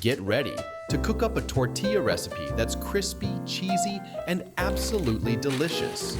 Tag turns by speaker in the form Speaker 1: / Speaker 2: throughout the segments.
Speaker 1: Get ready to cook up a tortilla recipe that's crispy, cheesy, and absolutely delicious.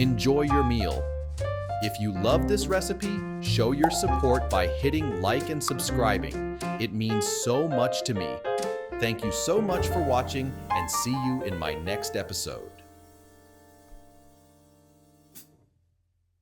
Speaker 1: Enjoy your meal. If you love this recipe, show your support by hitting like and subscribing. It means so much to me. Thank you so much for watching, and see you in my next episode.